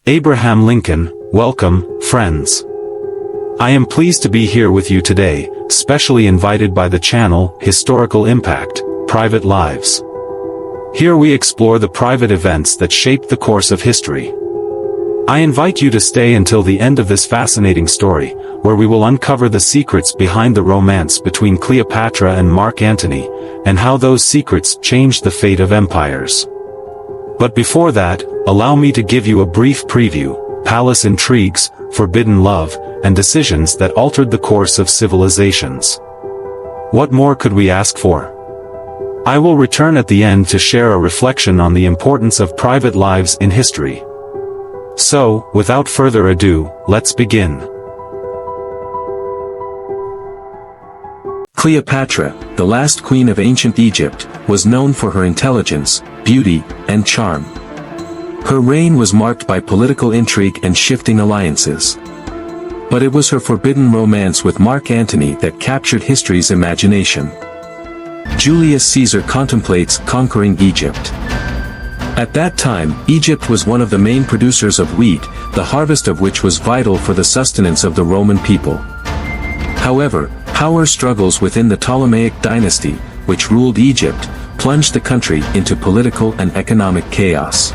Abraham Lincoln, welcome, friends. I am pleased to be here with you today, specially invited by the channel, Historical Impact, Private Lives. Here we explore the private events that shaped the course of history. I invite you to stay until the end of this fascinating story, where we will uncover the secrets behind the romance between Cleopatra and Mark Antony, and how those secrets changed the fate of empires. But before that, allow me to give you a brief preview: palace intrigues, forbidden love, and decisions that altered the course of civilizations. What more could we ask for? I will return at the end to share a reflection on the importance of private lives in history. So, without further ado, let's begin. Cleopatra, the last queen of ancient Egypt, was known for her intelligence, beauty, and charm. Her reign was marked by political intrigue and shifting alliances. But it was her forbidden romance with Mark Antony that captured history's imagination. Julius Caesar contemplates conquering Egypt. At that time, Egypt was one of the main producers of wheat, the harvest of which was vital for the sustenance of the Roman people. However, power struggles within the Ptolemaic dynasty, which ruled Egypt, plunged the country into political and economic chaos.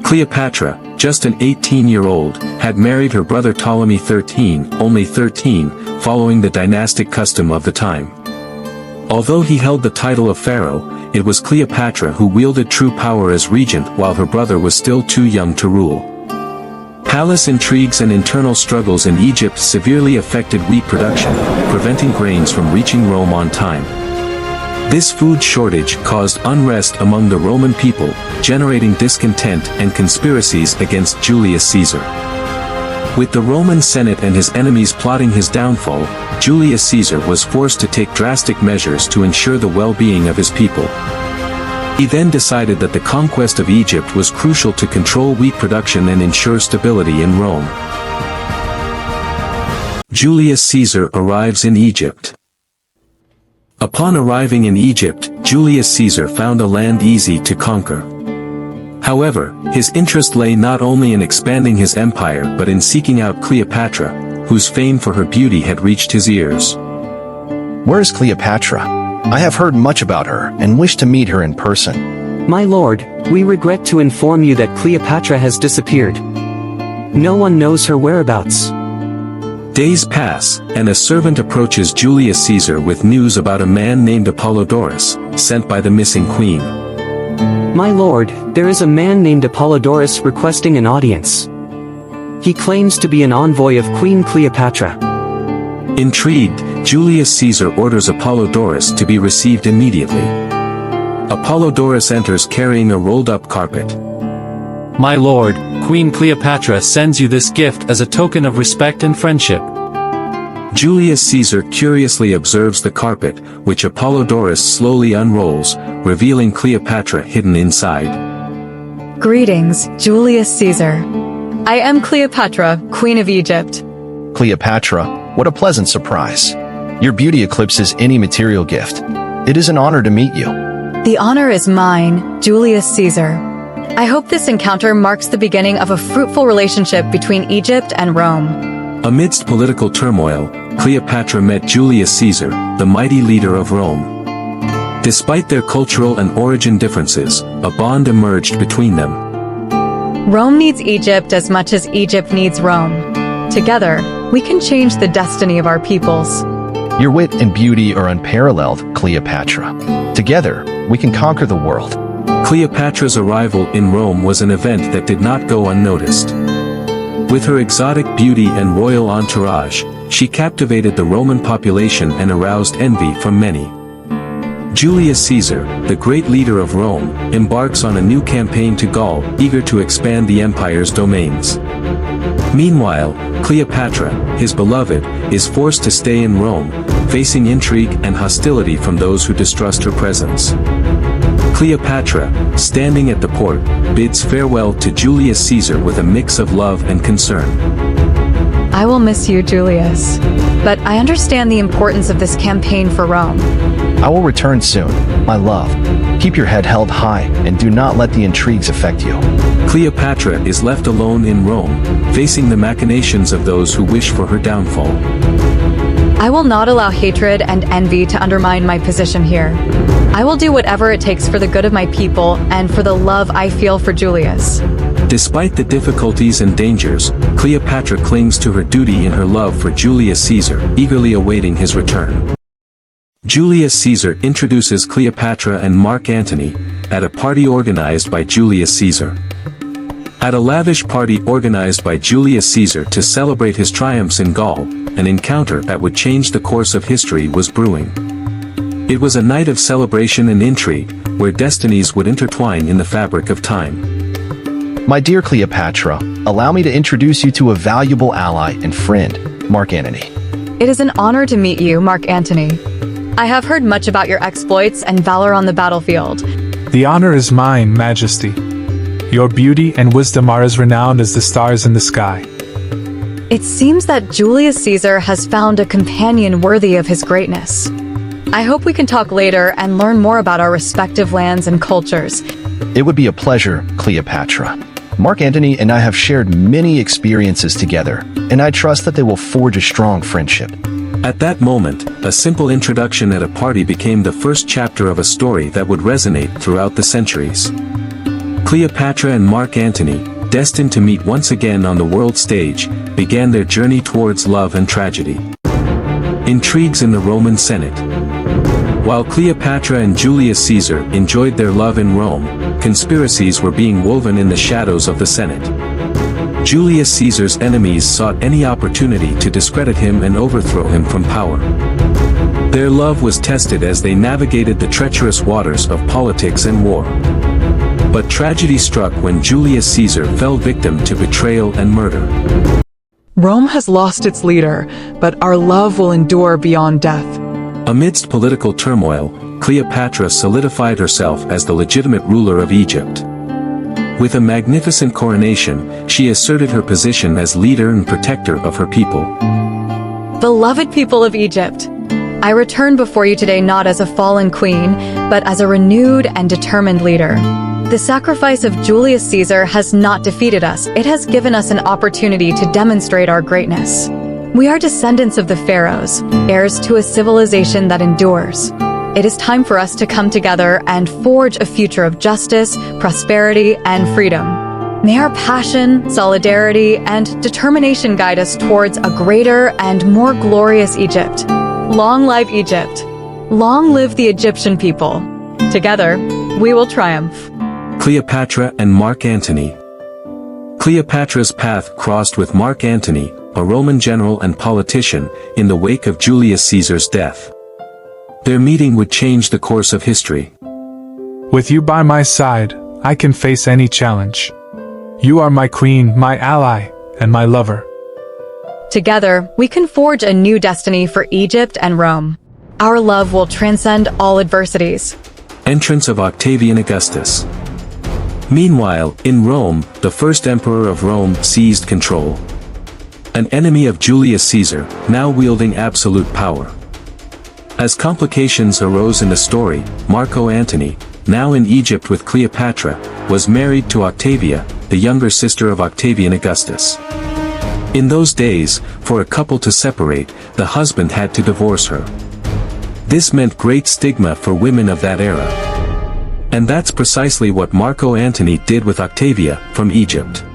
Cleopatra, just an 18-year-old, had married her brother Ptolemy XIII, only 13, following the dynastic custom of the time. Although he held the title of pharaoh, it was Cleopatra who wielded true power as regent while her brother was still too young to rule. Palace intrigues and internal struggles in Egypt severely affected wheat production, preventing grains from reaching Rome on time. This food shortage caused unrest among the Roman people, generating discontent and conspiracies against Julius Caesar. With the Roman Senate and his enemies plotting his downfall, Julius Caesar was forced to take drastic measures to ensure the well-being of his people. He then decided that the conquest of Egypt was crucial to control wheat production and ensure stability in Rome. Julius Caesar arrives in Egypt. Upon arriving in Egypt, Julius Caesar found a land easy to conquer. However, his interest lay not only in expanding his empire but in seeking out Cleopatra, whose fame for her beauty had reached his ears. Where is Cleopatra? I have heard much about her and wish to meet her in person. My lord, we regret to inform you that Cleopatra has disappeared. No one knows her whereabouts. Days pass, and a servant approaches Julius Caesar with news about a man named Apollodorus, sent by the missing queen. My lord, there is a man named Apollodorus requesting an audience. He claims to be an envoy of Queen Cleopatra. Intrigued, Julius Caesar orders Apollodorus to be received immediately. Apollodorus enters carrying a rolled-up carpet. My lord, Queen Cleopatra sends you this gift as a token of respect and friendship. Julius Caesar curiously observes the carpet, which Apollodorus slowly unrolls, revealing Cleopatra hidden inside. Greetings, Julius Caesar. I am Cleopatra, Queen of Egypt. Cleopatra, what a pleasant surprise. Your beauty eclipses any material gift. It is an honor to meet you. The honor is mine, Julius Caesar. I hope this encounter marks the beginning of a fruitful relationship between Egypt and Rome. Amidst political turmoil, Cleopatra met Julius Caesar, the mighty leader of Rome. Despite their cultural and origin differences, a bond emerged between them. Rome needs Egypt as much as Egypt needs Rome. Together, we can change the destiny of our peoples. Your wit and beauty are unparalleled, Cleopatra. Together, we can conquer the world. Cleopatra's arrival in Rome was an event that did not go unnoticed. With her exotic beauty and royal entourage, she captivated the Roman population and aroused envy from many. Julius Caesar, the great leader of Rome, embarks on a new campaign to Gaul, eager to expand the empire's domains. Meanwhile, Cleopatra, his beloved, is forced to stay in Rome, facing intrigue and hostility from those who distrust her presence. Cleopatra, standing at the port, bids farewell to Julius Caesar with a mix of love and concern. I will miss you, Julius. But I understand the importance of this campaign for Rome. I will return soon, my love. Keep your head held high and do not let the intrigues affect you. Cleopatra is left alone in Rome, facing the machinations of those who wish for her downfall. I will not allow hatred and envy to undermine my position here. I will do whatever it takes for the good of my people and for the love I feel for Julius. Despite the difficulties and dangers, Cleopatra clings to her duty in her love for Julius Caesar, eagerly awaiting his return. Julius Caesar introduces Cleopatra and Mark Antony at a party organized by Julius Caesar. At a lavish party organized by Julius Caesar to celebrate his triumphs in Gaul, an encounter that would change the course of history was brewing. It was a night of celebration and intrigue, where destinies would intertwine in the fabric of time. My dear Cleopatra, allow me to introduce you to a valuable ally and friend, Mark Antony. It is an honor to meet you, Mark Antony. I have heard much about your exploits and valor on the battlefield. The honor is mine, Majesty. Your beauty and wisdom are as renowned as the stars in the sky. It seems that Julius Caesar has found a companion worthy of his greatness. I hope we can talk later and learn more about our respective lands and cultures. It would be a pleasure, Cleopatra. Mark Antony and I have shared many experiences together, and I trust that they will forge a strong friendship. At that moment, a simple introduction at a party became the first chapter of a story that would resonate throughout the centuries. Cleopatra and Mark Antony, destined to meet once again on the world stage, began their journey towards love and tragedy. Intrigues in the Roman Senate. While Cleopatra and Julius Caesar enjoyed their love in Rome, conspiracies were being woven in the shadows of the Senate. Julius Caesar's enemies sought any opportunity to discredit him and overthrow him from power. Their love was tested as they navigated the treacherous waters of politics and war. But tragedy struck when Julius Caesar fell victim to betrayal and murder. Rome has lost its leader, but our love will endure beyond death. Amidst political turmoil, Cleopatra solidified herself as the legitimate ruler of Egypt. With a magnificent coronation, she asserted her position as leader and protector of her people. Beloved people of Egypt, I return before you today not as a fallen queen, but as a renewed and determined leader. The sacrifice of Julius Caesar has not defeated us. It has given us an opportunity to demonstrate our greatness. We are descendants of the pharaohs, heirs to a civilization that endures. It is time for us to come together and forge a future of justice, prosperity, and freedom. May our passion, solidarity, and determination guide us towards a greater and more glorious Egypt. Long live Egypt! Long live the Egyptian people! Together, we will triumph. Cleopatra and Mark Antony. Cleopatra's path crossed with Mark Antony, a Roman general and politician, in the wake of Julius Caesar's death. Their meeting would change the course of history. With you by my side, I can face any challenge. You are my queen, my ally, and my lover. Together, we can forge a new destiny for Egypt and Rome. Our love will transcend all adversities. Entrance of Octavian Augustus. Meanwhile, in Rome, the first emperor of Rome seized control. An enemy of Julius Caesar, now wielding absolute power. As complications arose in the story, Mark Antony, now in Egypt with Cleopatra, was married to Octavia, the younger sister of Octavian Augustus. In those days, for a couple to separate, the husband had to divorce her. This meant great stigma for women of that era. And that's precisely what Mark Antony did with Octavia, from Egypt.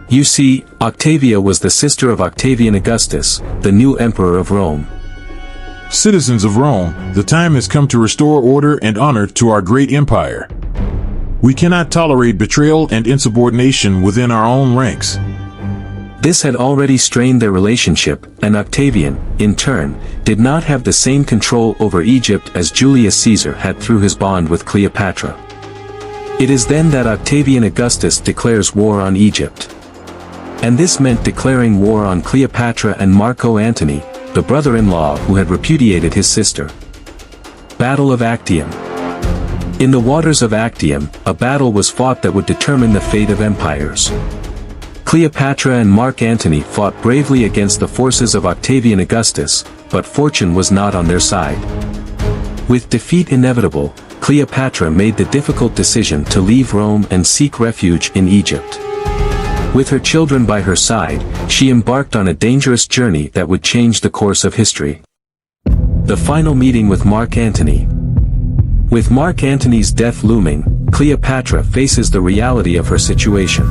You see, Octavia was the sister of Octavian Augustus, the new emperor of Rome. Citizens of Rome, the time has come to restore order and honor to our great empire. We cannot tolerate betrayal and insubordination within our own ranks. This had already strained their relationship, and Octavian, in turn, did not have the same control over Egypt as Julius Caesar had through his bond with Cleopatra. It is then that Octavian Augustus declares war on Egypt. And this meant declaring war on Cleopatra and Mark Antony, the brother-in-law who had repudiated his sister. Battle of Actium. In the waters of Actium, a battle was fought that would determine the fate of empires. Cleopatra and Mark Antony fought bravely against the forces of Octavian Augustus, but fortune was not on their side. With defeat inevitable, Cleopatra made the difficult decision to leave Rome and seek refuge in Egypt. With her children by her side, she embarked on a dangerous journey that would change the course of history. The final meeting with Mark Antony. With Mark Antony's death looming, Cleopatra faces the reality of her situation.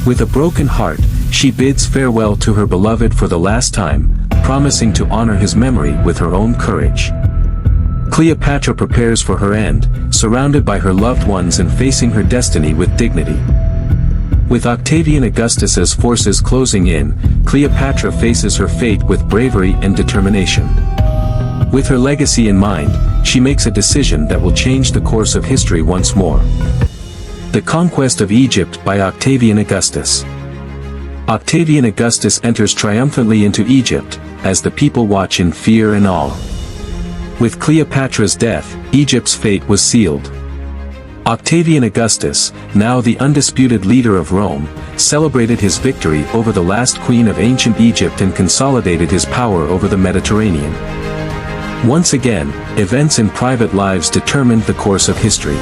With a broken heart, she bids farewell to her beloved for the last time, promising to honor his memory with her own courage. Cleopatra prepares for her end, surrounded by her loved ones and facing her destiny with dignity. With Octavian Augustus's forces closing in, Cleopatra faces her fate with bravery and determination. With her legacy in mind, she makes a decision that will change the course of history once more. The Conquest of Egypt by Octavian Augustus. Octavian Augustus enters triumphantly into Egypt, as the people watch in fear and awe. With Cleopatra's death, Egypt's fate was sealed. Octavian Augustus, now the undisputed leader of Rome, celebrated his victory over the last queen of ancient Egypt and consolidated his power over the Mediterranean. Once again, events in private lives determined the course of history.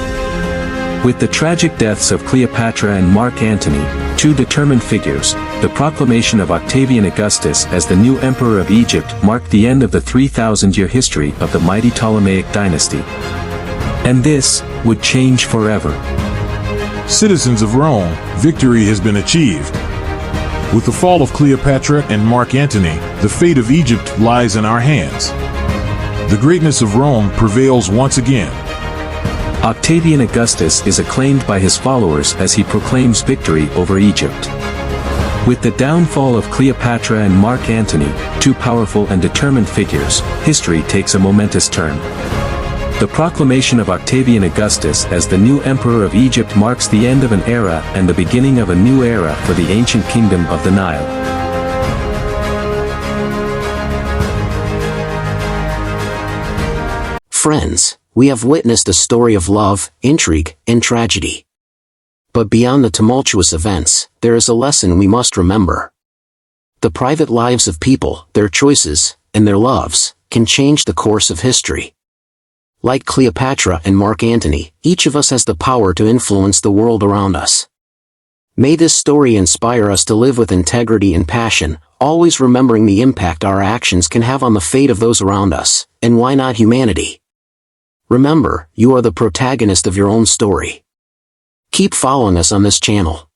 With the tragic deaths of Cleopatra and Mark Antony, two determined figures, the proclamation of Octavian Augustus as the new emperor of Egypt marked the end of the 3,000-year history of the mighty Ptolemaic dynasty. And this would change forever. Citizens of Rome, victory has been achieved. With the fall of Cleopatra and Mark Antony, the fate of Egypt lies in our hands. The greatness of Rome prevails once again. Octavian Augustus is acclaimed by his followers as he proclaims victory over Egypt. With the downfall of Cleopatra and Mark Antony, two powerful and determined figures, history takes a momentous turn. The proclamation of Octavian Augustus as the new emperor of Egypt marks the end of an era and the beginning of a new era for the ancient kingdom of the Nile. Friends, we have witnessed a story of love, intrigue, and tragedy. But beyond the tumultuous events, there is a lesson we must remember. The private lives of people, their choices, and their loves, can change the course of history. Like Cleopatra and Mark Antony, each of us has the power to influence the world around us. May this story inspire us to live with integrity and passion, always remembering the impact our actions can have on the fate of those around us, and why not humanity? Remember, you are the protagonist of your own story. Keep following us on this channel.